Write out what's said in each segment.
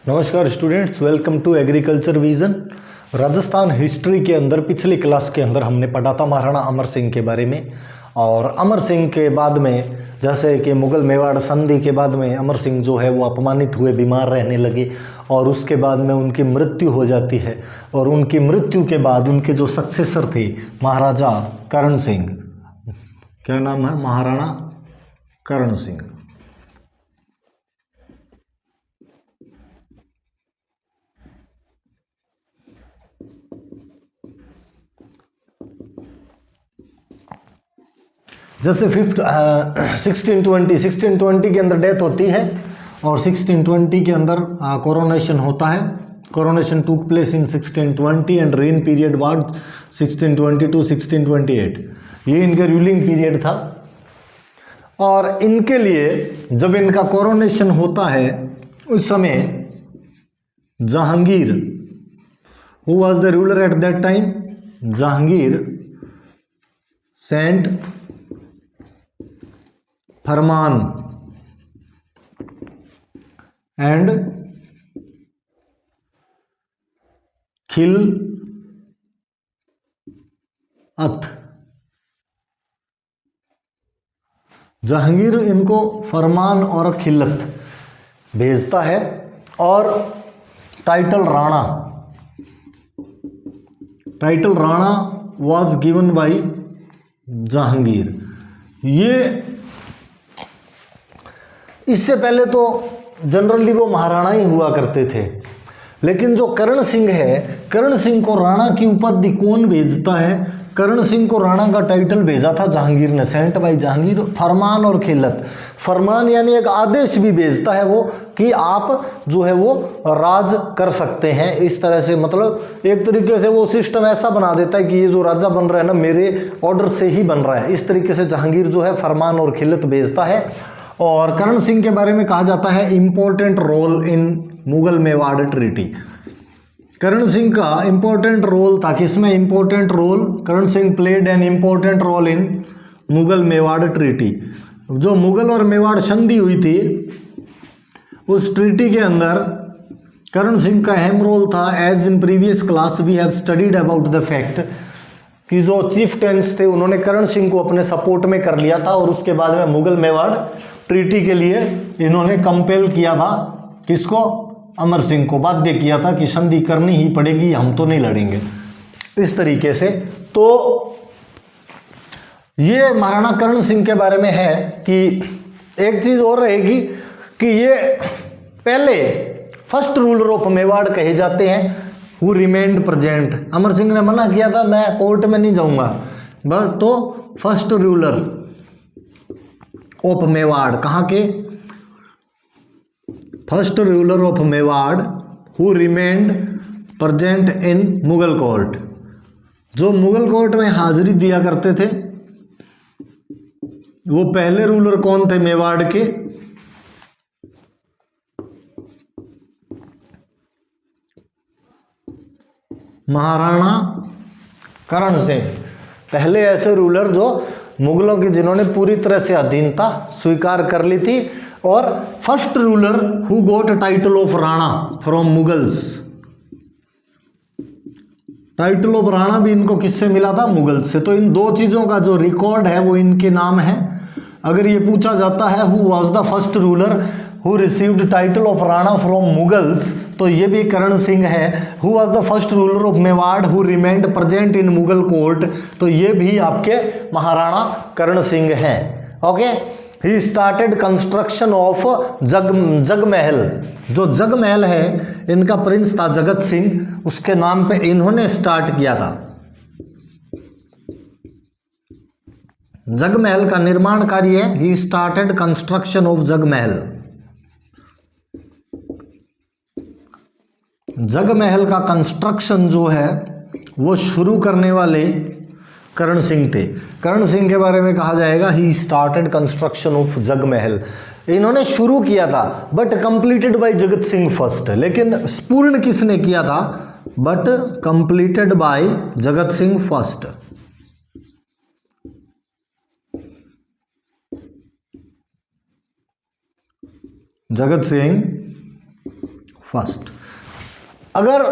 नमस्कार students, welcome to agriculture vision. Rajasthan history के अंदर पिछली क्लास के अंदर हमने पढ़ा था महाराणा अमर सिंह के बारे में। और अमर सिंह के बाद में जैसे कि मुगल मेवाड़ संधि के बाद में अमर सिंह जो है वो अपमानित हुए, बीमार रहने लगे और उसके बाद में उनकी मृत्यु हो जाती है। और उनकी मृत्यु के बाद उनके जो सक्सेसर थे महाराजा करण सिंह, क्या नाम है, महाराणा करण सिंह। जैसे 1620 के अंदर डेथ होती है और 1620 के अंदर कोरोनेशन होता है। Coronation took place in 1620 and reign period was 1620 to 1628। ये इनका रूलिंग पीरियड था। और इनके लिए जब इनका कोरोनेशन होता है उस समय Jahangir, who was the ruler at that time, Jahangir sent farman and khilat. Jahangir इनको फरमान और खिलत भेजता है और title Rana was given by Jahangir. ये इससे पहले तो जनरली वो महाराणा ही हुआ करते थे, लेकिन जो करण सिंह है, करण सिंह को राणा की उपाधि कौन भेजता है? करण सिंह को राणा का टाइटल भेजा था जहांगीर ने, सेंट बाय जहांगीर। फरमान और खिलत, फरमान यानी एक आदेश भी भेजता है वो कि आप जो है वो राज कर सकते हैं। इस तरह से मतलब एक तरीके से वो सिस्टम ऐसा बना देता है कि ये जो राजा बन रहा है ना, मेरे ऑर्डर से ही बन रहा है। इस तरीके से जहांगीर जो है फरमान और खिलत भेजता है। और करण सिंह के बारे में कहा जाता है important role in Mughal Mewar treaty. Karan Singh का इंपॉर्टेंट रोल था, किसमें important role? Karan Singh played an important role in Mughal Mewar treaty. जो मुगल और मेवाड़ संधि हुई थी उस ट्रीटी के अंदर करण सिंह का अहम रोल था। As in previous class we have studied about the fact कि जो चीफ टेंस थे उन्होंने करण सिंह को अपने सपोर्ट में कर लिया था और उसके बाद में मुगल मेवाड़ ट्रीटी के लिए इन्होंने कंपेल किया था। किसको? अमर सिंह को बाध्य किया था कि संधि करनी ही पड़ेगी, हम तो नहीं लड़ेंगे। इस तरीके से तो ये महाराणा करण सिंह के बारे में है। कि एक चीज और रहेगी कि ये पहले फर्स्ट रूलर ऑफ मेवाड़ कहे जाते हैं, who remained present. Amar Singh ने मना किया था, मैं कोर्ट में नहीं जाऊंगा, बट तो फर्स्ट रूलर ऑफ मेवाड़, कहाँ के? First ruler of Mewar who remained present in Mughal court. जो मुगल कोर्ट में हाजिरी दिया करते थे वो पहले रूलर कौन थे मेवाड़ के? महाराणा करण सिंह। पहले ऐसे रूलर जो मुगलों की, जिन्होंने पूरी तरह से अधीनता स्वीकार कर ली थी। और first ruler who got title of Rana from Mughals. Title of Rana भी इनको किससे मिला था? मुगल से। तो इन दो चीजों का जो रिकॉर्ड है वो इनके नाम है। अगर ये पूछा जाता है who was the first ruler who received title of Rana from Mughals, तो ये भी करण सिंह है। Who was the first ruler of Mewar who remained present in Mughal court, तो ये भी आपके महाराणा करण सिंह हैं। Okay. He started construction of Jagmahal. जो जगमहल है, इनका प्रिंस था जगत सिंह, उसके नाम पे इन्होंने स्टार्ट किया था। जगमहल का निर्माण कार्य है, ही स्टार्टेड कंस्ट्रक्शन ऑफ जगमहल। जगमहल का कंस्ट्रक्शन जो है वो शुरू करने वाले करण सिंह थे। करण सिंह के बारे में कहा जाएगा ही स्टार्टेड कंस्ट्रक्शन ऑफ जगमहल। इन्होंने शुरू किया था but completed by Jagat Singh first. लेकिन पूर्ण किसने किया था? But completed by Jagat Singh first. Jagat Singh first. अगर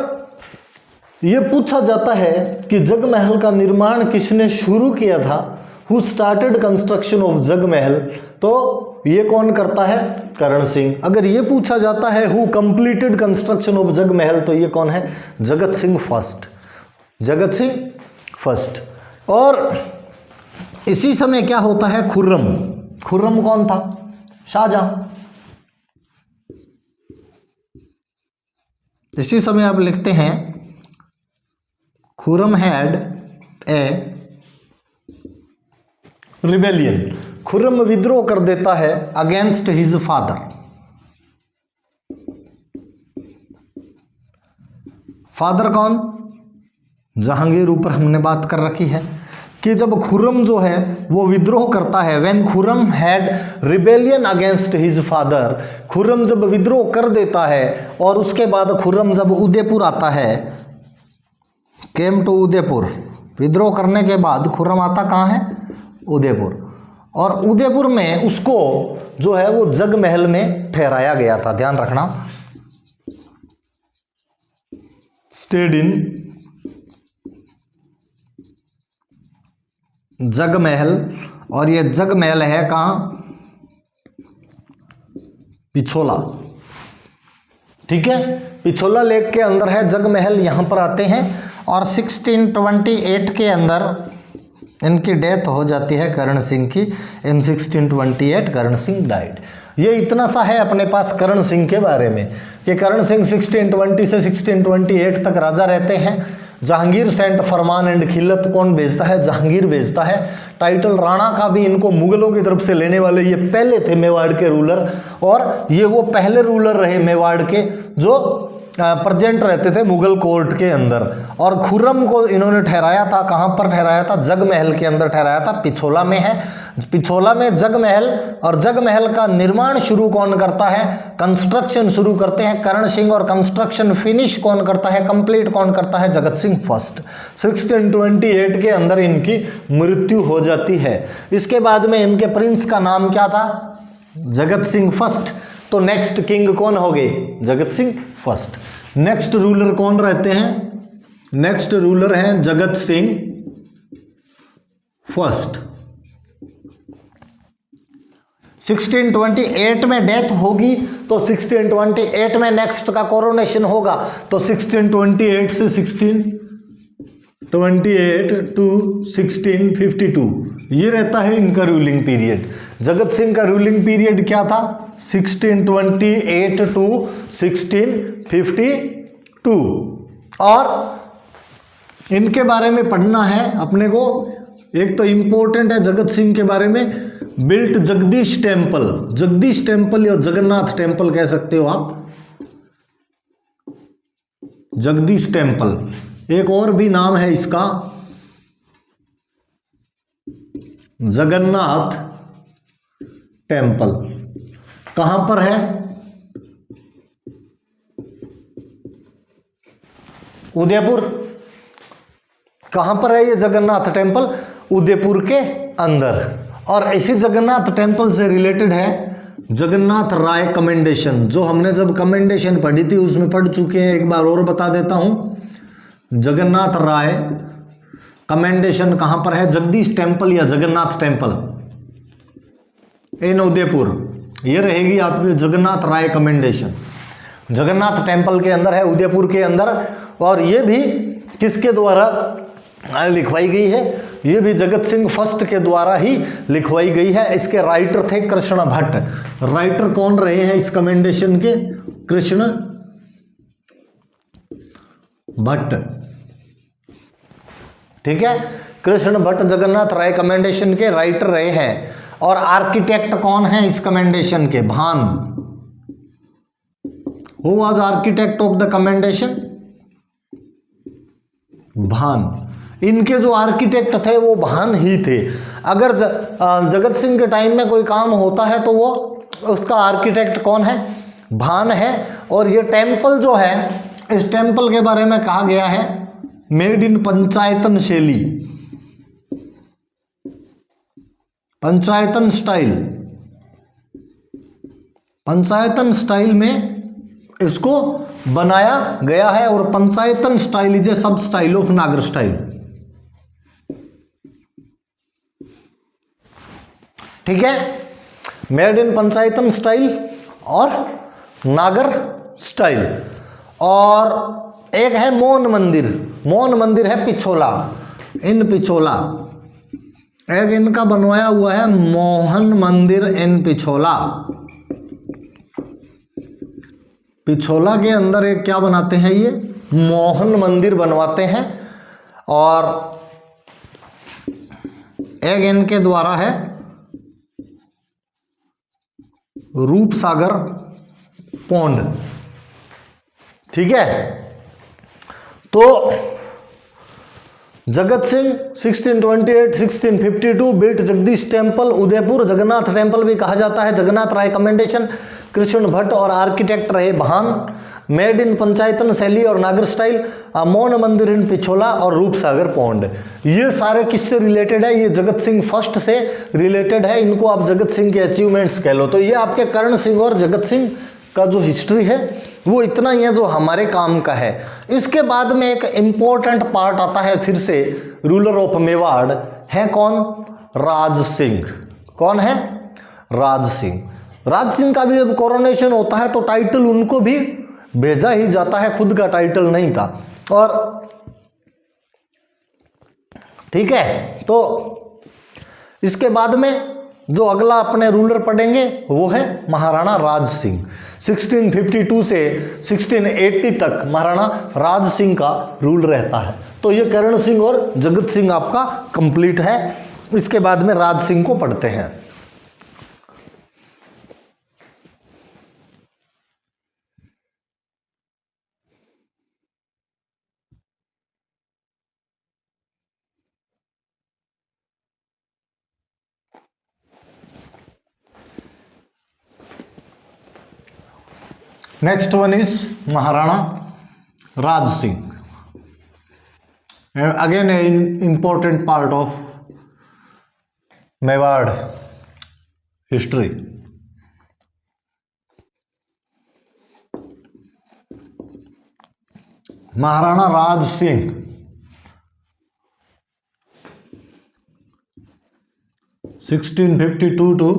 ये पूछा जाता है कि जगमहल का निर्माण किसने शुरू किया था, हु स्टार्टेड कंस्ट्रक्शन ऑफ जगमहल, तो ये कौन करता है, करण सिंह। अगर ये पूछा जाता है हु कंप्लीटेड कंस्ट्रक्शन ऑफ जगमहल, तो ये कौन है, जगत सिंह फर्स्ट, जगत सिंह फर्स्ट। और इसी समय क्या होता है, खुर्रम। खुर्रम कौन था, शाहजहां। इसी समय आप लिखते हैं Khurram had a rebellion. Khurram विद्रोह कर देता है अगेंस्ट हिज फादर। फादर कौन, जहांगीर। ऊपर हमने बात कर रखी है कि जब खुर्रम जो है वो विद्रोह करता है, when Khurram had rebellion against his father, Khurram जब विद्रोह कर देता है और उसके बाद खुर्रम जब उदयपुर आता है, केम टू उदयपुर, विद्रोह करने के बाद खुर्रम आता कहाँ है, उदयपुर। और उदयपुर में उसको जो है वो जगमहल में ठहराया गया था, ध्यान रखना, स्टेड इन जगमहल। और ये जगमहल है कहाँ, पिछोला, ठीक है, पिछोला लेक के अंदर है जगमहल। यहां पर आते हैं और 1628 के अंदर इनकी डेथ हो जाती है करण सिंह की। इन 1628 करण सिंह डाइड। ये इतना सा है अपने पास करण सिंह के बारे में कि करण सिंह 1620 से 1628 तक राजा रहते हैं। जहांगीर सेंट फरमान एंड खिल्लत कौन भेजता है, जहांगीर भेजता है। टाइटल राणा का भी इनको मुगलों की तरफ से लेने वाले ये पहले थे मेवाड़ के रूलर, और ये वो पहले रूलर रहे मेवाड़ के जो प्रेजेंट रहते थे मुगल कोर्ट के अंदर। और खुर्रम को इन्होंने ठहराया था, कहाँ पर ठहराया था, जगमहल के अंदर ठहराया था, पिछोला में है। पिछोला में जगमहल, और जगमहल का निर्माण शुरू कौन करता है, कंस्ट्रक्शन शुरू करते हैं करण सिंह, और कंस्ट्रक्शन फिनिश कौन करता है, कंप्लीट कौन करता है, जगत सिंह फर्स्ट। 1628 के अंदर इनकी मृत्यु हो जाती है। इसके बाद में इनके प्रिंस का नाम क्या था, जगत सिंह फर्स्ट। तो नेक्स्ट किंग कौन हो गए, Jagat Singh first. Next ruler कौन रहते हैं, नेक्स्ट रूलर हैं जगत सिंह फर्स्ट। 1628 में डेथ होगी तो 1628 में नेक्स्ट का कोरोनेशन होगा। तो 1628 से 1628 टू 1652 ये रहता है इनका रूलिंग पीरियड। जगत सिंह का रूलिंग पीरियड क्या था, 1628 टू 1652। और इनके बारे में पढ़ना है अपने को। एक तो इंपॉर्टेंट है जगत सिंह के बारे में, built Jagdish temple, Jagdish temple या जगन्नाथ टेम्पल कह सकते हो आप, जगदीश टेम्पल। एक और भी नाम है इसका, जगन्नाथ टेम्पल। कहां पर है, उदयपुर। कहां पर है ये जगन्नाथ टेम्पल, उदयपुर के अंदर। और इसी जगन्नाथ टेम्पल से रिलेटेड है जगन्नाथ राय कमेंडेशन, जो हमने जब कमेंडेशन पढ़ी थी उसमें पढ़ चुके हैं, एक बार और बता देता हूं। जगन्नाथ राय कमेंडेशन कहां पर है, जगदीश टेम्पल या जगन्नाथ टेम्पल इन उदयपुर। ये रहेगी आपकी जगन्नाथ राय कमेंडेशन, जगन्नाथ टेम्पल के अंदर है, उदयपुर के अंदर। और ये भी किसके द्वारा लिखवाई गई है, ये भी जगत सिंह फर्स्ट के द्वारा ही लिखवाई गई है। इसके राइटर थे कृष्ण भट्ट। राइटर कौन रहे हैं इस कमेंडेशन के, कृष्ण भट्ट, ठीक है। कृष्ण भट्ट जगन्नाथ राय कमेंडेशन के राइटर रहे हैं। और आर्किटेक्ट कौन है इस कमेंडेशन के, भान। Who was architect of the commendation, भान। इनके जो आर्किटेक्ट थे वो भान ही थे। अगर जगत सिंह के टाइम में कोई काम होता है तो वो उसका आर्किटेक्ट कौन है, भान है। और ये टेम्पल जो है, इस टेम्पल के बारे में कहा गया है मेड इन पंचायतन शैली, पंचायतन स्टाइल। पंचायतन स्टाइल में इसको बनाया गया है। और पंचायतन स्टाइल इज ए सब स्टाइल ऑफ नागर स्टाइल। ठीक है, मेड इन पंचायतन स्टाइल और नागर स्टाइल। और एक है मौन मंदिर। मौन मंदिर है पिछोला, इन पिछोला। एक इनका बनवाया हुआ है मोहन मंदिर इन पिछोला। पिछोला के अंदर एक क्या बनाते हैं, ये मोहन मंदिर बनवाते हैं। और एक इनके द्वारा है रूपसागर पौंड। ठीक है, तो Jagat Singh 1628-1652 built Jagdish temple, Udaipur Jagannath temple भी कहा जाता है। जगन्नाथ राय कमेंडेशन, कृष्ण भट्ट और आर्किटेक्ट रहे भान। मेड इन पंचायतन शैली और नागर स्टाइल, मौन मंदिर इन पिछोला और रूपसागर पौंड। ये सारे किससे रिलेटेड है, ये जगत सिंह फर्स्ट से रिलेटेड है। इनको आप जगत सिंह के अचीवमेंट्स कह लो। तो ये आपके कर्ण सिंह और जगत सिंह का जो हिस्ट्री है वो इतना ही है जो हमारे काम का है। इसके बाद में एक इम्पोर्टेंट पार्ट आता है फिर से, रूलर ऑफ मेवाड़ है कौन, राज सिंह। कौन है, राज सिंह। राज सिंह का भी जब कोरोनेशन होता है तो टाइटल उनको भी भेजा ही जाता है, खुद का टाइटल नहीं था। और ठीक है, तो इसके बाद में जो अगला अपने रूलर पढ़ेंगे वो है महाराणा राज सिंह। 1652 से 1680 तक महाराणा राज सिंह का रूल रहता है। तो ये कर्ण सिंह और जगत सिंह आपका कंप्लीट है। इसके बाद में राज सिंह को पढ़ते हैं। Next one is Maharana Raj Singh. Again A important part of Mewar history. Maharana Raj Singh 1652 to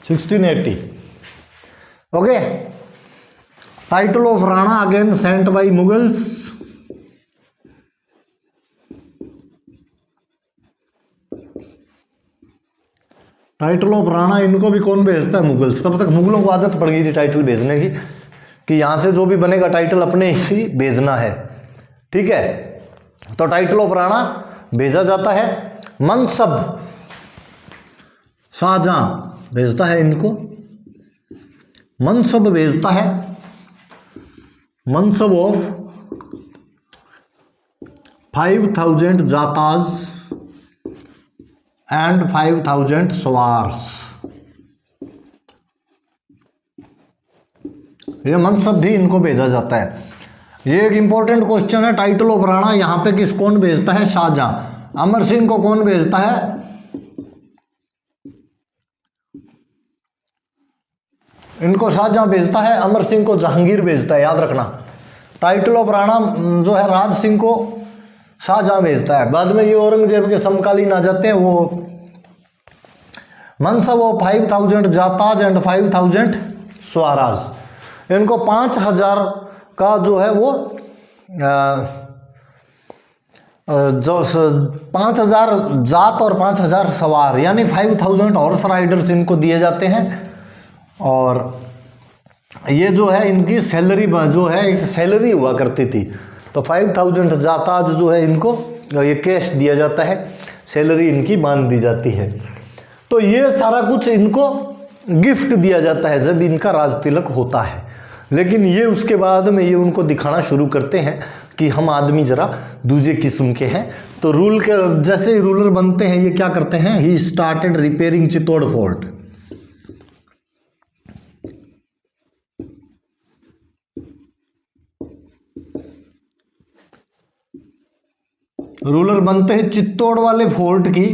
1680। Okay, title of Rana again sent by Mughals. Title of Rana इनको भी कौन भेजता है, मुगल्स। तब तक मुगलों को आदत पड़ गई थी टाइटल भेजने की, कि यहां से जो भी बनेगा टाइटल अपने ही भेजना है। ठीक है, तो टाइटल ऑफ राणा भेजा जाता है। मनसब शाहजहां भेजता है इनको, मनसब भेजता है, मनसब ऑफ 5000 जाताज एंड 5000 सवार्स। ये मनसब भी इनको भेजा जाता है। ये एक इंपॉर्टेंट क्वेश्चन है। टाइटल ऑफ राणा यहां पे किस कौन भेजता है, शाहजहां। अमर सिंह को कौन भेजता है, इनको शाहजहां भेजता है, अमर सिंह को जहांगीर भेजता है। याद रखना, टाइटल ऑफ राणा जो है राज सिंह को शाहजहां भेजता है। बाद में ये औरंगजेब के समकालीन आ जाते हैं। वो मनसब ऑफ 5000 जाताज एंड 5000 स्वराज, इनको 5000 का जो है वो जो 5000 जात और 5000 सवार यानी 5000 हॉर्स राइडर्स इनको दिए जाते हैं। और ये जो है इनकी सैलरी जो है एक सैलरी हुआ करती थी। तो 5000 जाताज जो है इनको ये कैश दिया जाता है, सैलरी इनकी बांध दी जाती है। तो ये सारा कुछ इनको गिफ्ट दिया जाता है जब इनका राज तिलक होता है। लेकिन ये उसके बाद में ये उनको दिखाना शुरू करते हैं कि हम आदमी जरा दूसरे किस्म के हैं। तो रूल के जैसे ही रूलर बनते हैं ये क्या करते हैं, he started repairing Chittor fort. Ruler बनते ही चित्तौड़ वाले फोर्ट की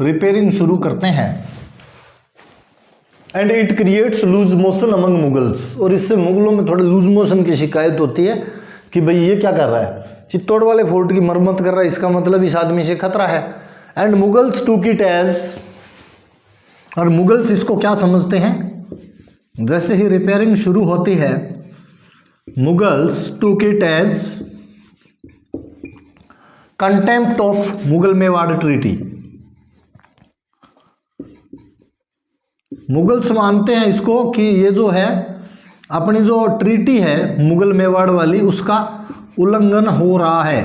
रिपेयरिंग शुरू करते हैं। And it creates loose motion among Mughals, और इससे मुगलों में थोड़े लूज मोशन की शिकायत होती है कि भाई ये क्या कर रहा है, चित्तौड़ वाले फोर्ट की मरम्मत कर रहा है, इसका मतलब इस आदमी से खतरा है। And Mughals took it as, और मुगल्स इसको क्या समझते हैं, जैसे ही रिपेयरिंग शुरू होती है Mughals took it as contempt of Mughal Mewar treaty. Mughals मानते हैं इसको कि ये जो है अपनी जो ट्रीटी है मुगल मेवाड़ वाली उसका उल्लंघन हो रहा है।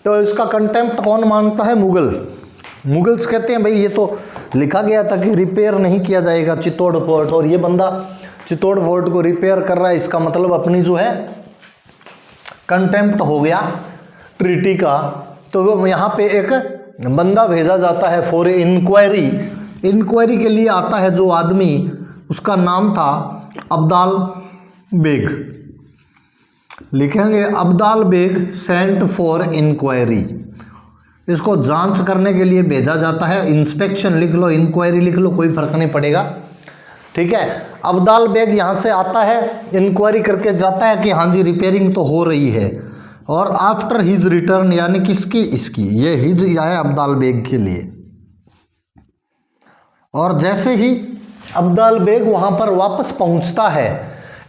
तो इसका कंटेम्प्ट कौन मानता है, मुगल्स कहते हैं भाई ये तो लिखा गया था कि रिपेयर नहीं किया जाएगा चित्तौड़ फोर्ट, और ये बंदा चित्तौड़ फोर्ट को रिपेयर कर रहा है, इसका मतलब अपनी जो है कंटेम्प्ट हो गया ट्रीटी का। तो वो यहाँ पे एक बंदा भेजा जाता है फॉर इंक्वायरी के लिए आता है जो आदमी, उसका नाम था अब्दाल बेग, लिखेंगे Abdal Beg sent for inquiry, इसको जांच करने के लिए भेजा जाता है। इंस्पेक्शन लिख लो, इंक्वायरी लिख लो, कोई फर्क नहीं पड़ेगा, ठीक है। अब्दाल बेग यहाँ से आता है, इंक्वायरी करके जाता है कि हाँ जी रिपेयरिंग तो हो रही है, और आफ्टर हिज रिटर्न, यानी किसकी, इसकी, ये हिज आया अब्दाल बेग के लिए। और जैसे ही अब्दाल बेग वहाँ पर वापस पहुँचता है,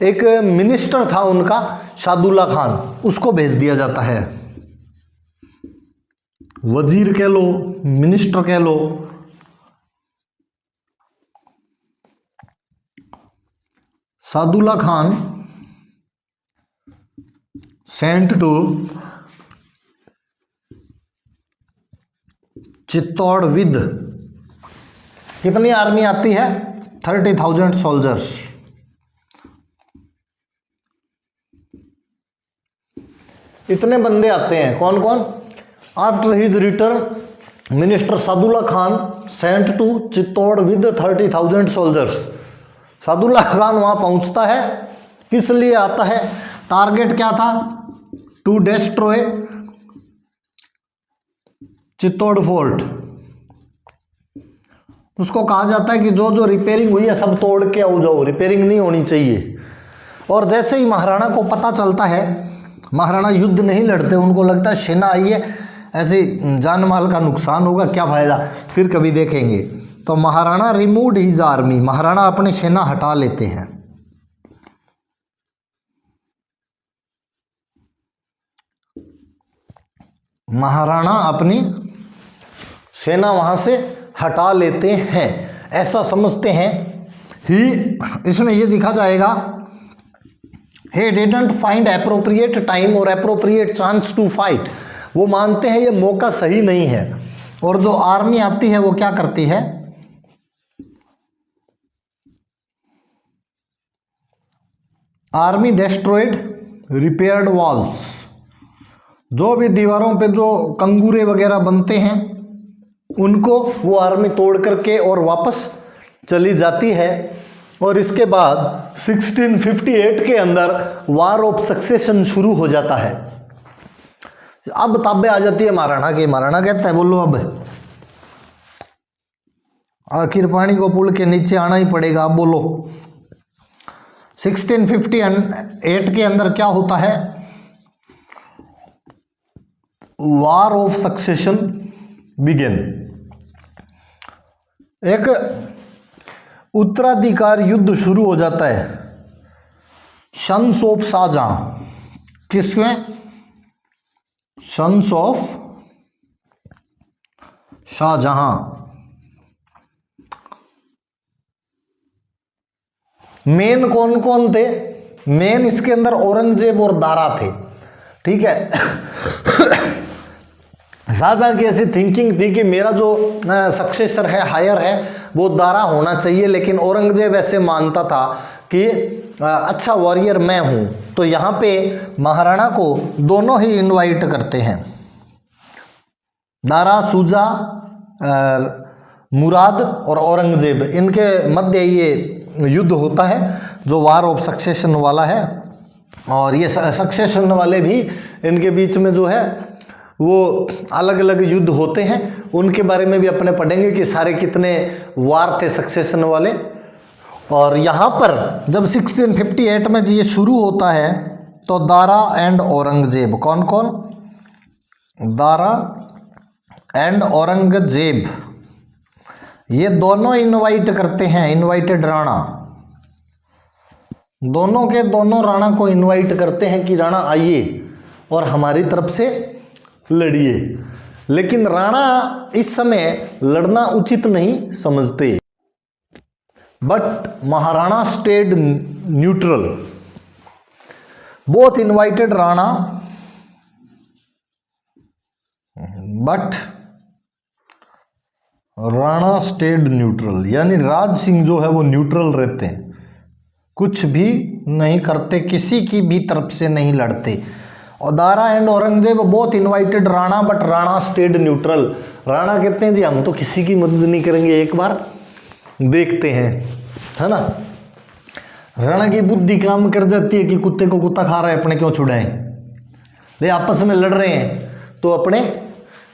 एक मिनिस्टर था उनका शादुल्ला खान, उसको भेज दिया जाता है, वजीर कह लो, मिनिस्टर कह लो। Shadulla Khan sent to Chittor with, कितनी आर्मी आती है, 30,000 सोल्जर्स। इतने बंदे आते हैं, कौन कौन, after his return minister Sadullah Khan sent to Chittor with 30,000 soldiers. Sadullah Khan वहां पहुंचता है, किस लिए आता है, टारगेट क्या था, टू डिस्ट्रॉय चित्तौड़ फोर्ट। उसको कहा जाता है कि जो जो रिपेयरिंग हुई है सब तोड़ के आओ जाओ, रिपेयरिंग नहीं होनी चाहिए। और जैसे ही महाराणा को पता चलता है, महाराणा युद्ध नहीं लड़ते, उनको लगता है सेना आई है, ऐसे जान माल का नुकसान होगा, क्या फायदा, फिर कभी देखेंगे। तो Maharana removed his army, Maharana अपनी सेना हटा लेते हैं। महाराणा अपनी सेना वहां से हटा लेते हैं, ऐसा समझते हैं ही। इसमें यह दिखा जाएगा he didn't find appropriate time or appropriate chance to fight, वो मानते हैं ये मौका सही नहीं है। और जो आर्मी आती है वो क्या करती है, आर्मी डेस्ट्रॉयड रिपेयर्ड वॉल्स, जो भी दीवारों पे जो कंगूरे वगैरह बनते हैं उनको वो आर्मी तोड़ करके और वापस चली जाती है। और इसके बाद 1658 के अंदर वार ऑफ सक्सेशन शुरू हो जाता है। अब ताबे आ जाती है महाराणा के, महाराणा कहता है बोलो अब आखिर पानी को पुल के नीचे आना ही पड़ेगा, अब बोलो। 1658 के अंदर क्या होता है, वार ऑफ सक्सेशन बिगिन, एक उत्तराधिकार युद्ध शुरू हो जाता है सन्स ऑफ शाहजहां, किसमें, सन्स ऑफ शाहजहां। मेन कौन कौन थे, मेन इसके अंदर औरंगजेब और दारा थे, ठीक है। शाहजहां की ऐसी थिंकिंग थी कि मेरा जो सक्सेसर है, हायर है, वो दारा होना चाहिए, लेकिन औरंगजेब ऐसे मानता था कि अच्छा वॉरियर मैं हूं। तो यहाँ पे महाराणा को दोनों ही इनवाइट करते हैं, दारा, शुजा, मुराद और औरंगजेब, इनके मध्य ये युद्ध होता है जो वार ऑफ सक्सेशन वाला है। और ये सक्सेशन वाले भी इनके बीच में जो है वो अलग अलग युद्ध होते हैं, उनके बारे में भी अपने पढ़ेंगे कि सारे कितने वार थे सक्सेशन वाले। और यहाँ पर जब 1658 में ये शुरू होता है तो दारा एंड औरंगजेब, कौन कौन, दारा एंड औरंगजेब, ये दोनों इनवाइट करते हैं, इनवाइटेड राणा, दोनों के दोनों राणा को इनवाइट करते हैं कि राणा आइए और हमारी तरफ से लड़िए। लेकिन राणा इस समय लड़ना उचित नहीं समझते, but Maharana stayed neutral. Both invited Rana but Rana stayed neutral, यानी राज सिंह जो है वो न्यूट्रल रहते हैं, कुछ भी नहीं करते, किसी की भी तरफ से नहीं लड़ते। और Dara and Aurangzeb both invited Rana but Rana stayed neutral. Rana कहते हैं जी हम तो किसी की मदद नहीं करेंगे, एक बार देखते हैं, है ना। राणा की बुद्धि काम कर जाती है कि कुत्ते को कुत्ता खा रहा है, अपने क्यों छुड़ाएं, वे आपस में लड़ रहे हैं तो अपने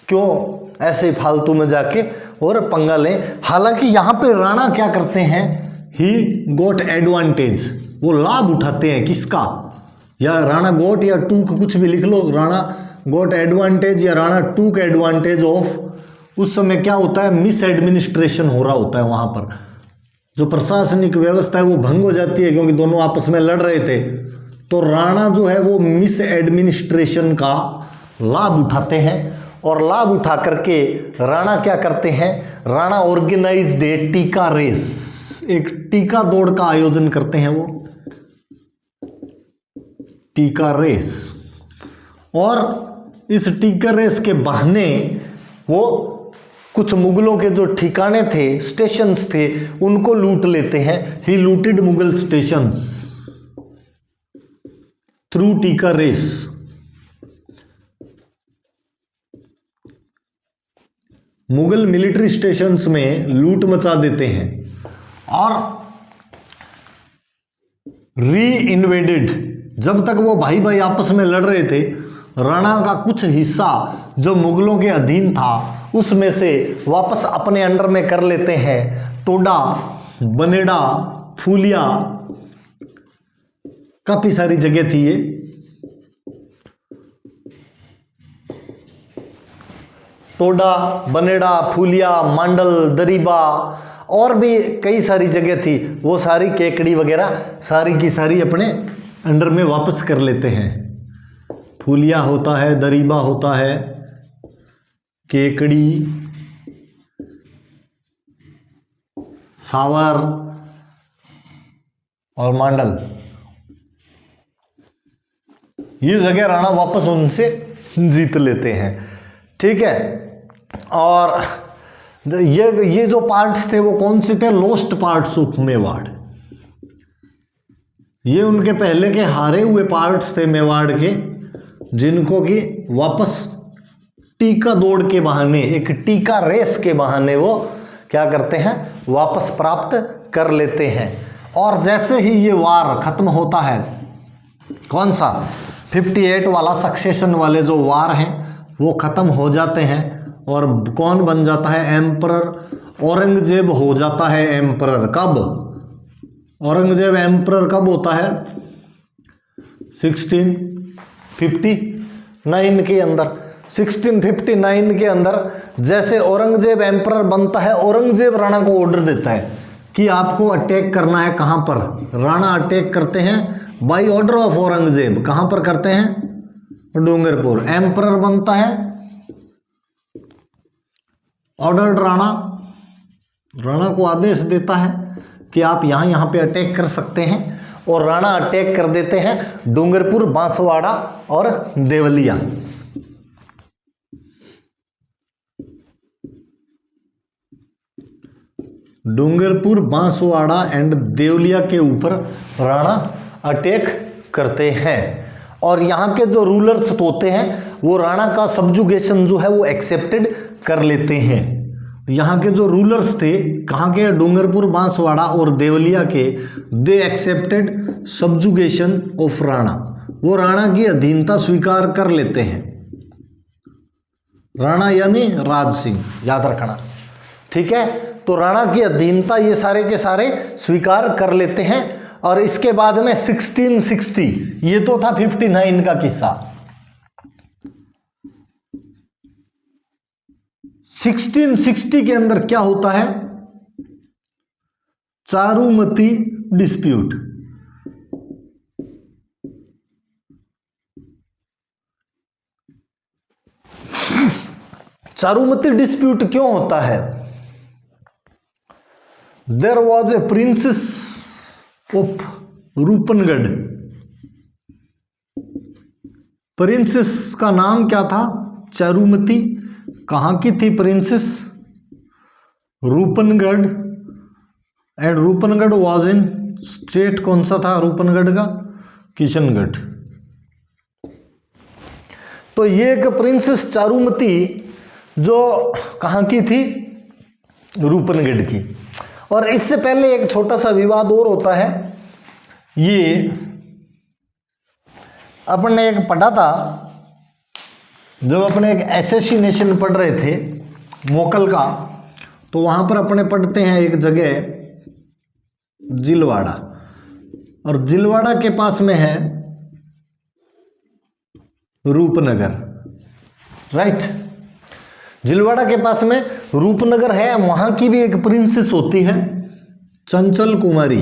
क्यों ऐसे फालतू में जाके और पंगा लें। हालांकि यहाँ पे राणा क्या करते हैं, ही गोट एडवांटेज, वो लाभ उठाते हैं किसका, या राणा गोट या टूक कुछ भी लिख लो, राणा गोट एडवांटेज या राणा टूक एडवांटेज ऑफ। उस समय क्या होता है, मिस एडमिनिस्ट्रेशन हो रहा होता है, वहाँ पर जो प्रशासनिक व्यवस्था है वो भंग हो जाती है क्योंकि दोनों आपस में लड़ रहे थे। तो राणा जो है वो मिस एडमिनिस्ट्रेशन का लाभ उठाते हैं, और लाभ उठा करके राणा क्या करते हैं, राणा ऑर्गेनाइज्ड ए टीका रेस, एक टीका दौड़ का आयोजन करते हैं वो, टीका रेस। और इस टीका रेस के बहाने वो कुछ मुगलों के जो ठिकाने थे, स्टेशंस थे, उनको लूट लेते हैं। ही लूटेड मुगल स्टेशंस थ्रू टीका रेस। मुगल मिलिट्री स्टेशंस में लूट मचा देते हैं और री इन्वेडेड, जब तक वो भाई भाई आपस में लड़ रहे थे, राणा का कुछ हिस्सा जो मुगलों के अधीन था उसमें से वापस अपने अंडर में कर लेते हैं। टोडा, बनेड़ा, फूलिया, काफी सारी जगह थी ये। टोडा, बनेड़ा, फूलिया, मांडल, दरीबा और भी कई सारी जगह थी, वो सारी केकड़ी वगैरह सारी की सारी अपने अंडर में वापस कर लेते हैं। फूलिया होता है, दरीबा होता है, केकड़ी, सावर और मांडल, ये जगह राणा वापस उनसे जीत लेते हैं। ठीक है। और ये जो पार्ट्स थे वो कौन से थे, लोस्ट पार्ट्स ऑफ मेवाड़। ये उनके पहले के हारे हुए पार्ट्स थे मेवाड़ के, जिनको कि वापस टीका दौड़ के बहाने, एक टीका रेस के बहाने वो क्या करते हैं, वापस प्राप्त कर लेते हैं। और जैसे ही ये वार खत्म होता है, कौन सा 58 वाला सक्सेशन वाले जो वार हैं वो खत्म हो जाते हैं, और कौन बन जाता है, एम्परर औरंगजेब हो जाता है एम्परर। कब औरंगजेब एम्परर कब होता है, 1659 के अंदर। 1659 के अंदर जैसे औरंगजेब एम्परर बनता है, औरंगजेब राणा को ऑर्डर देता है कि आपको अटैक करना है। कहाँ पर, राणा अटैक करते हैं बाय ऑर्डर ऑफ औरंगजेब। कहाँ पर करते हैं, डूंगरपुर। एम्परर बनता है ऑर्डर्ड राणा, राणा को आदेश देता है कि आप यहाँ पे अटैक कर सकते हैं, और राणा अटैक कर देते हैं डूंगरपुर, बांसवाड़ा और देवलिया। डूंगरपुर, बांसवाड़ा एंड देवलिया के ऊपर राणा अटैक करते हैं। और यहाँ के जो रूलर्स होते हैं वो राणा का सब्जुगेशन जो है वो एक्सेप्टेड कर लेते हैं। यहाँ के जो रूलर्स थे, कहाँ के, डूंगरपुर, बांसवाड़ा और देवलिया के, they accepted subjugation of Rana, वो राणा की अधीनता स्वीकार कर लेते हैं। राणा यानी राज सिंह, याद रखना, ठीक है। तो राणा की अधीनता ये सारे के सारे स्वीकार कर लेते हैं। और इसके बाद में 1660, ये तो था 59 का किस्सा। 1660 के अंदर क्या होता है? चारुमती डिस्प्यूट। चारुमती डिस्प्यूट क्यों होता है? There was a princess of Rupnagarh. Princess का नाम क्या था? चारुमती। कहाँ की थी princess? Rupnagarh. And Rupnagarh was in state, कौन सा था रूपनगढ़ का? किशनगढ़। तो ये एक प्रिंसेस चारुमती जो कहाँ की थी? रूपनगढ़ की। और इससे पहले एक छोटा सा विवाद और होता है। ये अपन ने एक पढ़ा था, जब अपने एक एसेसिनेशन पढ़ रहे थे मोकल का, तो वहां पर अपने पढ़ते हैं एक जगह जिलवाड़ा, और जिलवाड़ा के पास में है रूपनगर, राइट। जिलवाड़ा के पास में रूपनगर है, वहां की भी एक प्रिंसेस होती है चंचल कुमारी।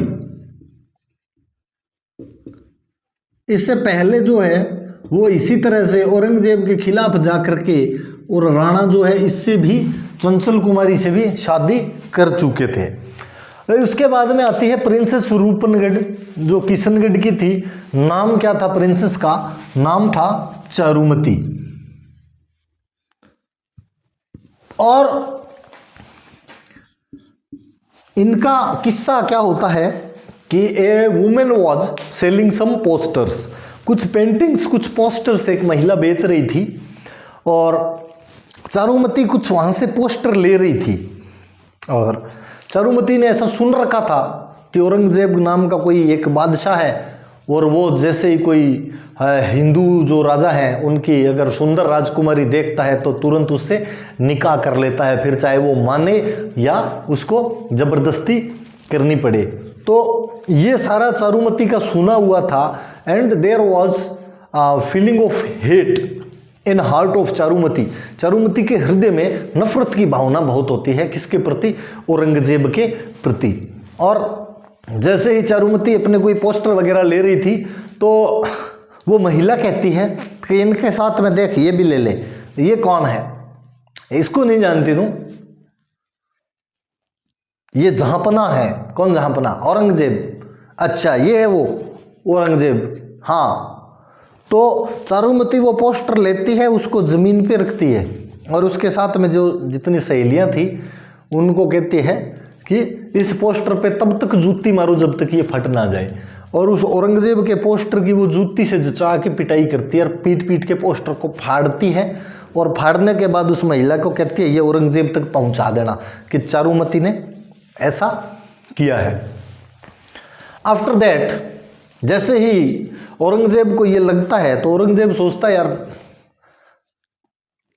इससे पहले जो है वो इसी तरह से औरंगजेब के खिलाफ जाकर के, और राणा जो है इससे भी, चंचल कुमारी से भी शादी कर चुके थे। उसके बाद में आती है प्रिंसेस रूपनगढ़, जो किशनगढ़ की थी। नाम क्या था प्रिंसेस का? नाम था चारुमती। और इनका किस्सा क्या होता है कि a women was selling some posters, कुछ पेंटिंग्स, कुछ पोस्टर्स एक महिला बेच रही थी, और चारुमती कुछ वहां से पोस्टर ले रही थी। और चारुमती ने ऐसा सुन रखा था कि औरंगजेब नाम का कोई एक बादशाह है, और वो जैसे ही कोई हिंदू जो राजा हैं उनकी अगर सुंदर राजकुमारी देखता है तो तुरंत उससे निकाह कर लेता है, फिर चाहे वो माने या उसको जबरदस्ती करनी पड़े। तो ये सारा चारुमती का सुना हुआ था। And there was feeling of hate in heart of Charumati. Charumati के हृदय में नफरत की भावना बहुत होती है, किसके प्रति? औरंगजेब के प्रति। और जैसे ही चारुमती अपने कोई पोस्टर वगैरह ले रही थी, तो वो महिला कहती है कि इनके साथ में देख, ये भी ले ले। ये कौन है? इसको नहीं जानती तू? ये जहांपना है। कौन जहांपना? औरंगजेब। अच्छा, ये है वो औरंगजेब। हाँ। तो चारुमती वो पोस्टर लेती है, उसको जमीन पे रखती है, और उसके साथ में जो जितनी सहेलियां थी उनको कहती है कि इस पोस्टर पे तब तक जूती मारो जब तक ये फट ना जाए। और उस औरंगजेब के पोस्टर की वो जूती से जचा के पिटाई करती है, और पीट पीट के पोस्टर को फाड़ती है, और फाड़ने के बाद उस महिला को कहती है ये औरंगजेब तक पहुंचा देना, कि चारुमती ने ऐसा किया है। आफ्टर दैट, जैसे ही औरंगजेब को ये लगता है, तो औरंगजेब सोचता है यार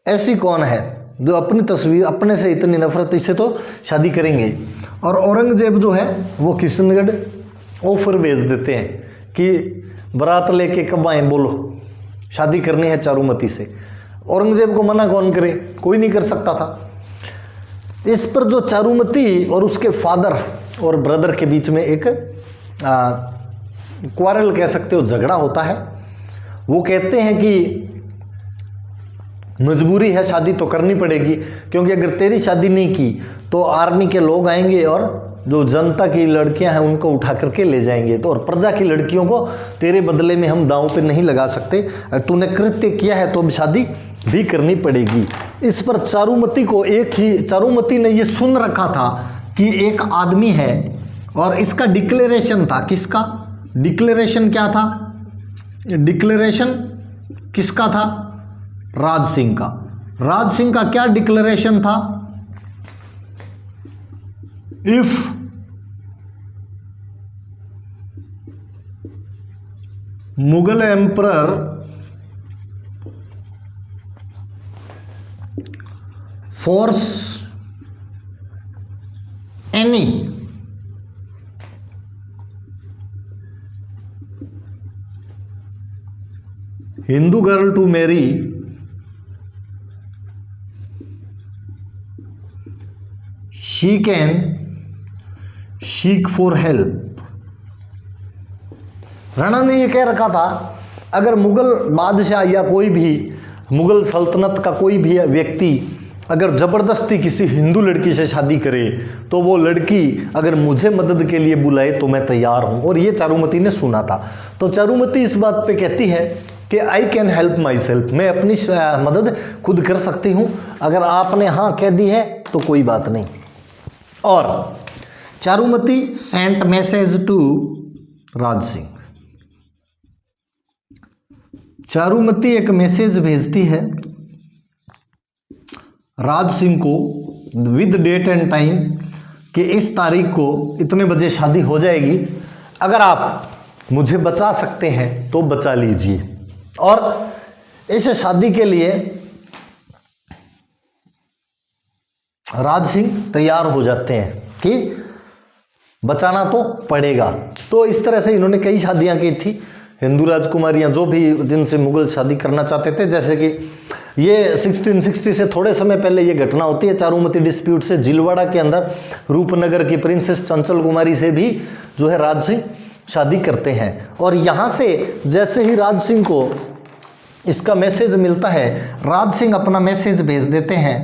ऐसी कौन है जो अपनी तस्वीर, अपने से इतनी नफरत, इससे तो शादी करेंगे। और औरंगजेब जो है वो किशनगढ़ ऑफर भेज देते हैं कि बारात लेके कब आए, बोलो शादी करनी है चारुमती से। औरंगजेब को मना कौन करे? कोई नहीं कर सकता था। इस पर जो चारुमती और उसके फादर और ब्रदर के बीच में एक क्वारल कह सकते हो, झगड़ा होता है। वो कहते हैं कि मजबूरी है, शादी तो करनी पड़ेगी, क्योंकि अगर तेरी शादी नहीं की तो आर्मी के लोग आएंगे और जो जनता की लड़कियां हैं उनको उठा करके ले जाएंगे, तो और प्रजा की लड़कियों को तेरे बदले में हम दांव पे नहीं लगा सकते। तूने कृत्य किया है तो अब शादी भी करनी पड़ेगी। इस पर चारुमती ने ये सुन रखा था कि एक आदमी है, और इसका डिक्लेरेशन था। किसका डिक्लेरेशन? क्या था डिक्लेरेशन? किसका था? राज सिंह का। राज सिंह का क्या डिक्लेरेशन था? If Mughal emperor force any Hindu girl to marry she can seek for help. Rana ने ये कह रखा था अगर मुगल बादशाह या कोई भी मुगल सल्तनत का कोई भी व्यक्ति अगर ज़बरदस्ती किसी हिंदू लड़की से शादी करे तो वो लड़की अगर मुझे मदद के लिए बुलाए तो मैं तैयार हूँ। और ये चारुमती ने सुना था। तो चारुमती इस बात पे कहती है कि I can help my self, मैं अपनी मदद खुद कर सकती हूँ। अगर आपने हाँ कह दी है तो कोई बात नहीं। और Charumati Saint message to Raj Singh. Charumati एक मैसेज भेजती है राज सिंह को विद डेट एंड टाइम कि इस तारीख को इतने बजे शादी हो जाएगी, अगर आप मुझे बचा सकते हैं तो बचा लीजिए। और इस शादी के लिए राज सिंह तैयार हो जाते हैं कि बचाना तो पड़ेगा। तो इस तरह से इन्होंने कई शादियां की थी, हिंदू राजकुमारियां जो भी जिनसे मुगल शादी करना चाहते थे। जैसे कि ये 1660 से थोड़े समय पहले ये घटना होती है चारुमती डिस्प्यूट से। जिलवाड़ा के अंदर रूपनगर की प्रिंसेस चंचल कुमारी से भी जो है राज सिंह शादी करते हैं। और यहाँ से जैसे ही राज सिंह को इसका मैसेज मिलता है, राज सिंह अपना मैसेज भेज देते हैं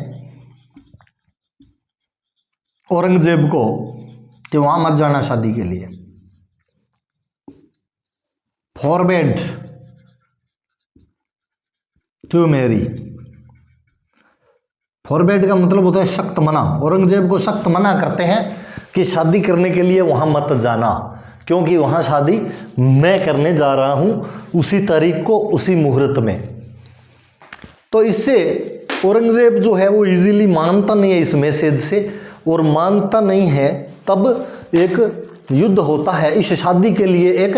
औरंगजेब को कि वहां मत जाना शादी के लिए। Forbid to marry. फॉरबिड का मतलब होता है सख्त मना। औरंगजेब को सख्त मना करते हैं कि शादी करने के लिए वहां मत जाना, क्योंकि वहां शादी मैं करने जा रहा हूं उसी तारीख को उसी मुहूर्त में। तो इससे औरंगजेब जो है वो इजीली मानता नहीं है इस मैसेज से, और मानता नहीं है तब एक युद्ध होता है। इस शादी के लिए एक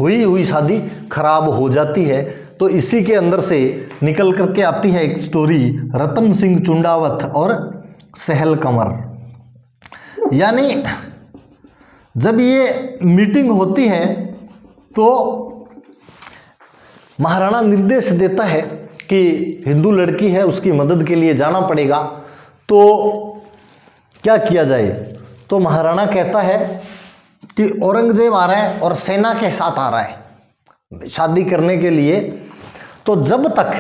हुई शादी खराब हो जाती है। तो इसी के अंदर से निकल करके आती है एक स्टोरी रतन सिंह चुंडावत और सहल कंवर। यानी जब ये मीटिंग होती है तो महाराणा निर्देश देता है कि हिंदू लड़की है उसकी मदद के लिए जाना पड़ेगा, तो क्या किया जाए। तो महाराणा कहता है कि औरंगजेब आ रहा है और सेना के साथ आ रहा है शादी करने के लिए, तो जब तक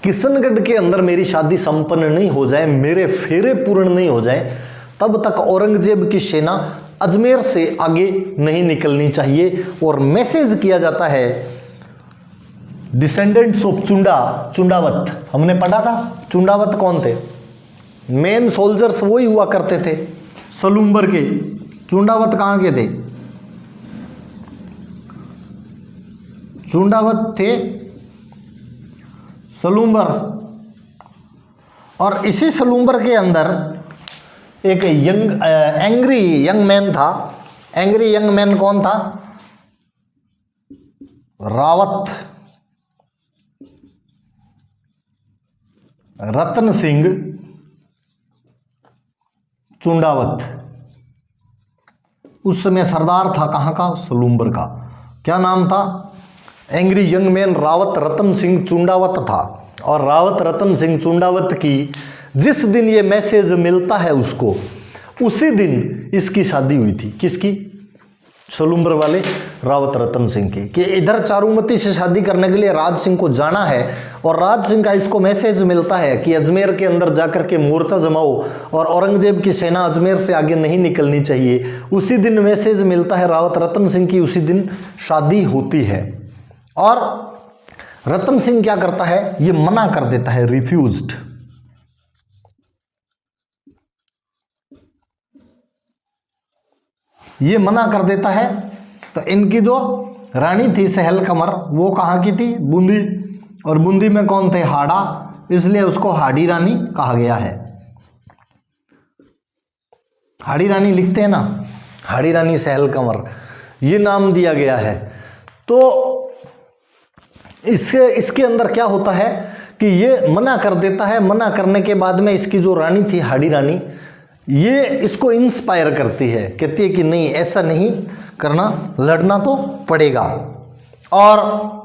किशनगढ़ के अंदर मेरी शादी संपन्न नहीं हो जाए, मेरे फेरे पूर्ण नहीं हो जाए, तब तक औरंगजेब की सेना अजमेर से आगे नहीं निकलनी चाहिए। और मैसेज किया जाता है डिसेंडेंट्स ऑफ चुंडावत। हमने पढ़ा था चुंडावत कौन थे, मेन सोल्जर्स वही हुआ करते थे सलूम्बर के। चुंडावत कहाँ के थे, चुंडावत थे सलूम्बर। और इसी सलूम्बर के अंदर एक एंग्री यंग मैन था। एंग्री यंग मैन कौन था, रावत रतन सिंह चुंडावत। उस समय सरदार था कहाँ का, सलूम्बर का। क्या नाम था, angry young man Rawat Ratan Singh Chundawat था। और रावत रतन सिंह चुंडावत की जिस दिन ये मैसेज मिलता है उसको, उसी दिन इसकी शादी हुई थी। किसकी, सलूम्बर वाले रावत रतन सिंह की। कि इधर चारुमती से शादी करने के लिए राज सिंह को जाना है, और राज सिंह का इसको मैसेज मिलता है कि अजमेर के अंदर जाकर के मोर्चा जमाओ और औरंगजेब की सेना अजमेर से आगे नहीं निकलनी चाहिए। उसी दिन मैसेज मिलता है रावत रतन सिंह की, उसी दिन शादी होती है। और रतन सिंह क्या करता है, ये मना कर देता है, रिफ्यूज्ड। ये मना कर देता है। तो इनकी जो रानी थी सहल कंवर, वो कहाँ की थी, बूंदी। और बूंदी में कौन थे, हाड़ा, इसलिए उसको हाड़ी रानी कहा गया है। हाड़ी रानी लिखते हैं ना, हाड़ी रानी सहल कंवर, ये नाम दिया गया है। तो इसके अंदर क्या होता है कि ये मना कर देता है। मना करने के बाद में इसकी जो रानी थी हाड़ी रानी, ये इसको इंस्पायर करती है, कहती है कि नहीं ऐसा नहीं करना, लड़ना तो पड़ेगा। और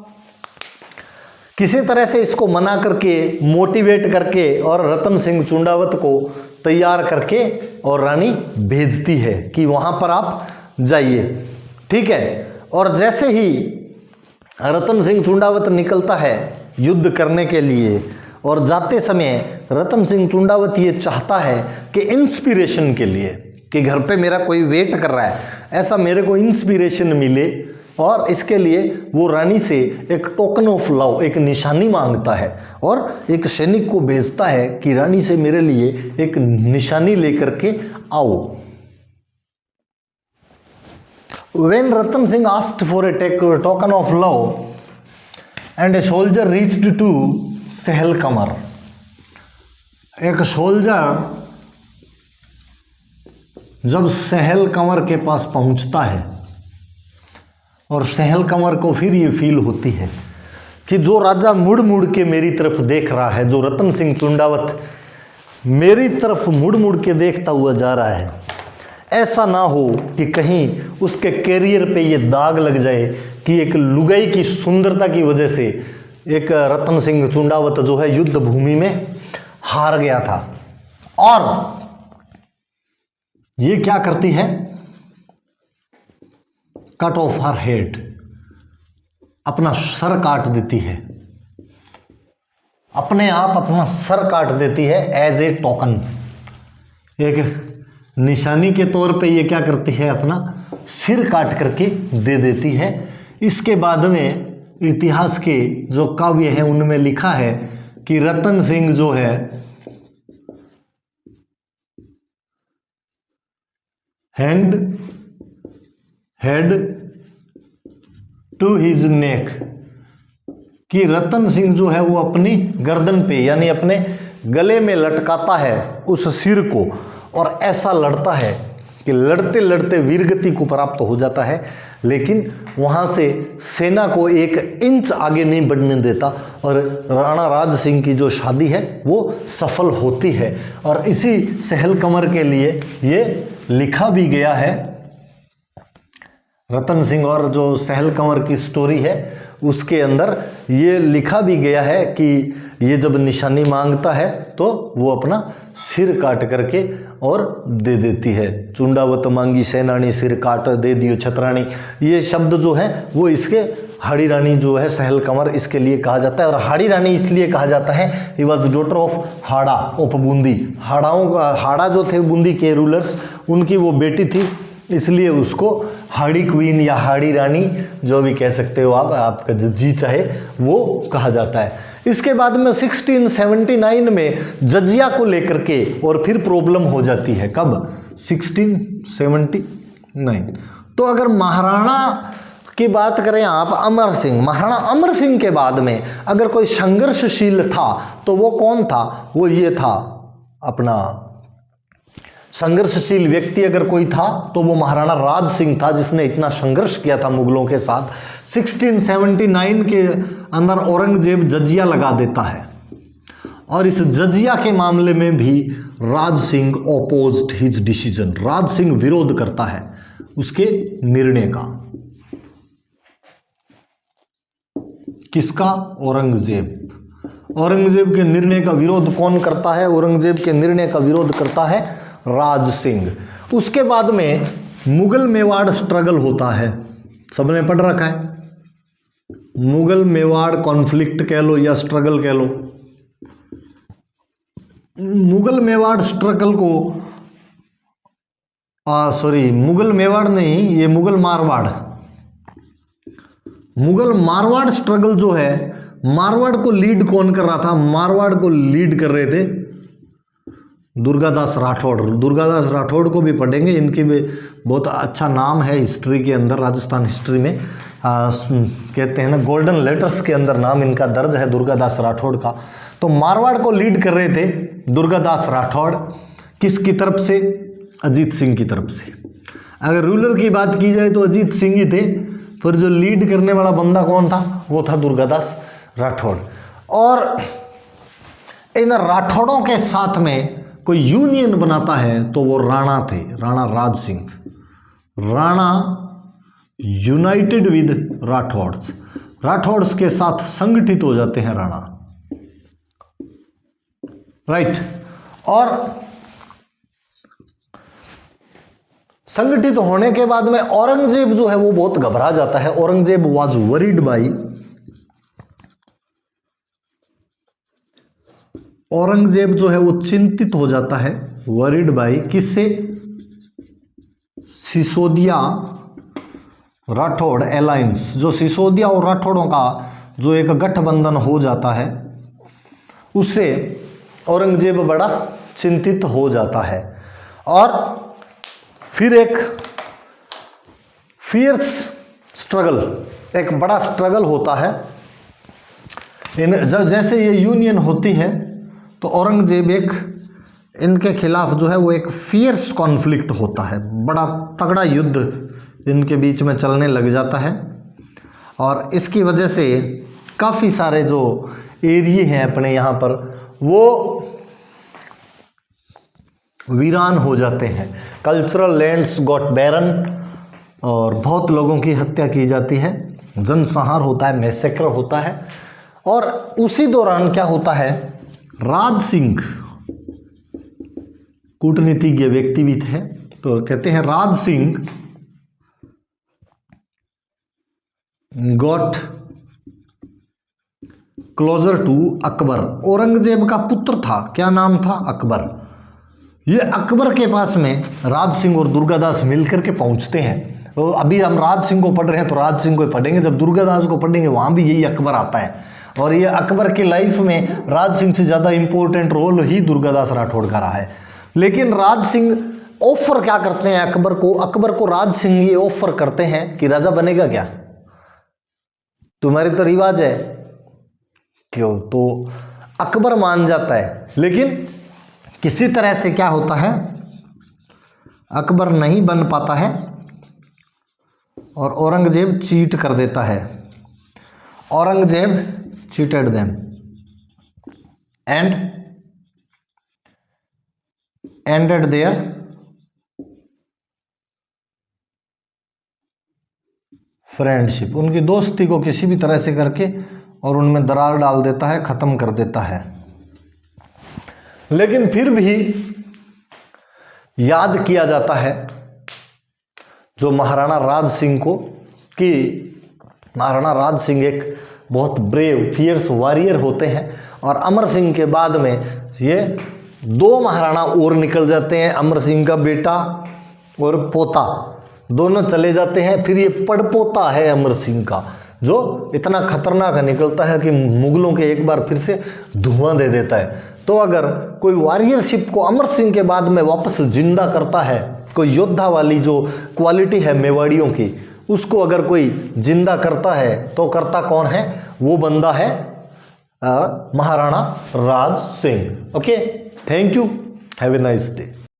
किसी तरह से इसको मना करके, मोटिवेट करके और रतन सिंह चुंडावत को तैयार करके और रानी भेजती है कि वहाँ पर आप जाइए, ठीक है। और जैसे ही रतन सिंह चुंडावत निकलता है युद्ध करने के लिए, और जाते समय रतन सिंह चुंडावत ये चाहता है कि इंस्पिरेशन के लिए, कि घर पे मेरा कोई वेट कर रहा है, ऐसा मेरे को इंस्पिरेशन मिले, और इसके लिए वो रानी से एक टोकन ऑफ लव, एक निशानी मांगता है और एक सैनिक को भेजता है कि रानी से मेरे लिए एक निशानी लेकर के आओ। When Ratan Singh asked for a token of love and a soldier reached to Sahel Kamar, एक सोल्जर जब सहल कंवर के पास पहुंचता है और सहल कंवर को फिर ये फील होती है कि जो राजा मुड़ मुड़ के मेरी तरफ देख रहा है, जो रतन सिंह चुंडावत मेरी तरफ मुड़ मुड़ के देखता हुआ जा रहा है, ऐसा ना हो कि कहीं उसके कैरियर पे ये दाग लग जाए कि एक लुगाई की सुंदरता की वजह से एक रतन सिंह चुंडावत जो है युद्ध भूमि में हार गया था। और ये क्या करती है, कट ऑफ हर हेड, अपना सर काट देती है, अपने आप अपना सर काट देती है एज ए टोकन, एक निशानी के तौर पे ये क्या करती है, अपना सिर काट करके दे देती है। इसके बाद में इतिहास के जो काव्य हैं उनमें लिखा है कि रतन सिंह जो है हेड टू हिज नेक, कि रतन सिंह जो है वो अपनी गर्दन पे यानी अपने गले में लटकाता है उस सिर को, और ऐसा लड़ता है कि लड़ते लड़ते वीरगति को प्राप्त हो जाता है, लेकिन वहाँ से सेना को एक इंच आगे नहीं बढ़ने देता, और राणा राज सिंह की जो शादी है वो सफल होती है। और इसी सहल कंवर के लिए ये लिखा भी गया है, रतन सिंह और जो सहल कंवर की स्टोरी है उसके अंदर ये लिखा भी गया है कि ये जब निशानी मांगता है तो वो अपना सिर काट करके और दे देती है। चुंडावत मांगी सेनानी सिर काट दे दियो छतरानी, ये शब्द जो है वो इसके हाड़ी रानी जो है सहल कंवर इसके लिए कहा जाता है। और हाड़ी रानी इसलिए कहा जाता है, he was daughter of Hada of Bundi, हाड़ाओं का हाड़ा जो थे बूंदी के रूलर्स, उनकी वो बेटी थी, इसलिए उसको हाड़ी क्वीन या हाड़ी रानी जो भी कह सकते हो आप, आपका जो जी चाहे वो कहा जाता है। इसके बाद में 1679 में जजिया को लेकर के और फिर प्रॉब्लम हो जाती है। कब? 1679। तो अगर महाराणा की बात करें आप, अमर सिंह, महाराणा अमर सिंह के बाद में अगर कोई संघर्षशील था तो वो कौन था? वो ये था, अपना संघर्षशील व्यक्ति अगर कोई था तो वो महाराणा राज सिंह था, जिसने इतना संघर्ष किया था मुगलों के साथ। 1679 के अंदर औरंगजेब जजिया लगा देता है, और इस जजिया के मामले में भी राज सिंह ऑपोज्ड हिज डिसीजन, राज सिंह विरोध करता है उसके निर्णय का। किसका? औरंगजेब। औरंगजेब के निर्णय का विरोध कौन करता है? औरंगजेब के निर्णय का विरोध करता है राज सिंह। उसके बाद में मुगल मेवाड़ स्ट्रगल होता है, सबने पढ़ रखा है, मुगल मेवाड़ कॉन्फ्लिक्ट कह लो या स्ट्रगल कह लो। मुगल मेवाड़ स्ट्रगल को मुगल मेवाड़ नहीं, ये मुगल मारवाड़, मुगल मारवाड़ स्ट्रगल जो है, मारवाड़ को लीड कौन कर रहा था? मारवाड़ को लीड कर रहे थे दुर्गादास राठौड़। दुर्गादास राठौड़ को भी पढ़ेंगे, इनकी भी बहुत अच्छा नाम है हिस्ट्री के अंदर, राजस्थान हिस्ट्री में कहते हैं ना गोल्डन लेटर्स के अंदर नाम इनका दर्ज है, दुर्गादास राठौड़ का। तो मारवाड़ को लीड कर रहे थे दुर्गादास राठौड़, किसकी तरफ से? अजीत सिंह की तरफ से। अगर रूलर की बात की जाए तो अजीत सिंह ही थे, फिर जो लीड करने वाला बंदा कौन था? वो था दुर्गादास राठौड़। और इन राठौड़ों के साथ में कोई यूनियन बनाता है तो वो राणा थे, राणा राज सिंह। राणा यूनाइटेड विद राठौड़्स, राठौड़्स के साथ संगठित हो जाते हैं राणा, राइट। और संगठित होने के बाद में औरंगजेब जो है वो बहुत घबरा जाता है। Aurangzeb was worried by, Aurangzeb जो है वो चिंतित हो जाता है, वरीड बाई किससे? सिसोदिया राठौड़ अलायंस, जो सिसोदिया और राठौड़ों का जो एक गठबंधन हो जाता है उससे औरंगजेब बड़ा चिंतित हो जाता है। और फिर एक फियर्स स्ट्रगल, एक बड़ा स्ट्रगल होता है। जैसे ये यूनियन होती है तो औरंगजेब एक इनके खिलाफ जो है वो एक फियर्स कॉन्फ्लिक्ट होता है, बड़ा तगड़ा युद्ध इनके बीच में चलने लग जाता है। और इसकी वजह से काफ़ी सारे जो एरिए हैं अपने यहाँ पर वो वीरान हो जाते हैं, कल्चरल लैंड्स गॉट बैरन, और बहुत लोगों की हत्या की जाती है, जनसंहार होता है, मैसेकर होता है। और उसी दौरान क्या होता है, राज सिंह कूटनीतिज्ञ व्यक्ति भी थे, तो कहते हैं Raj Singh got closer to Akbar, Aurangzeb का पुत्र था, क्या नाम था? अकबर। ये अकबर के पास में राज सिंह और दुर्गादास मिलकर के पहुंचते हैं। तो अभी हम राज सिंह को पढ़ रहे हैं तो राज सिंह को पढ़ेंगे, जब दुर्गादास को पढ़ेंगे वहां भी यही अकबर आता है। और ये अकबर की लाइफ में राज सिंह से ज़्यादा इंपॉर्टेंट रोल ही दुर्गादास राठौड़ का रहा है। लेकिन राज सिंह ऑफर क्या करते हैं अकबर को राज सिंह ये ऑफर करते हैं कि राजा बनेगा क्या, तुम्हारे तो रिवाज है क्यों, तो अकबर मान जाता है। लेकिन किसी तरह से क्या होता है, अकबर नहीं बन पाता है और औरंगजेब चीट कर देता है। Aurangzeb cheated them and ended their friendship, उनकी दोस्ती को किसी भी तरह से करके और उनमें दरार डाल देता है, खत्म कर देता है। लेकिन फिर भी याद किया जाता है जो महाराणा राज सिंह को, कि महाराणा राज सिंह एक बहुत ब्रेव फियर्स वॉरियर होते हैं। और अमर सिंह के बाद में ये दो महाराणा और निकल जाते हैं, अमर सिंह का बेटा और पोता, दोनों चले जाते हैं। फिर ये पड़पोता है अमर सिंह का, जो इतना खतरनाक निकलता है कि मुगलों के एक बार फिर से धुआं दे देता है। तो अगर कोई वॉरियरशिप को अमर सिंह के बाद में वापस जिंदा करता है, कोई योद्धा वाली जो क्वालिटी है मेवाड़ियों की, उसको अगर कोई जिंदा करता है तो करता कौन है? वो बंदा है Maharana Raj Singh. Okay, thank you, have a nice day.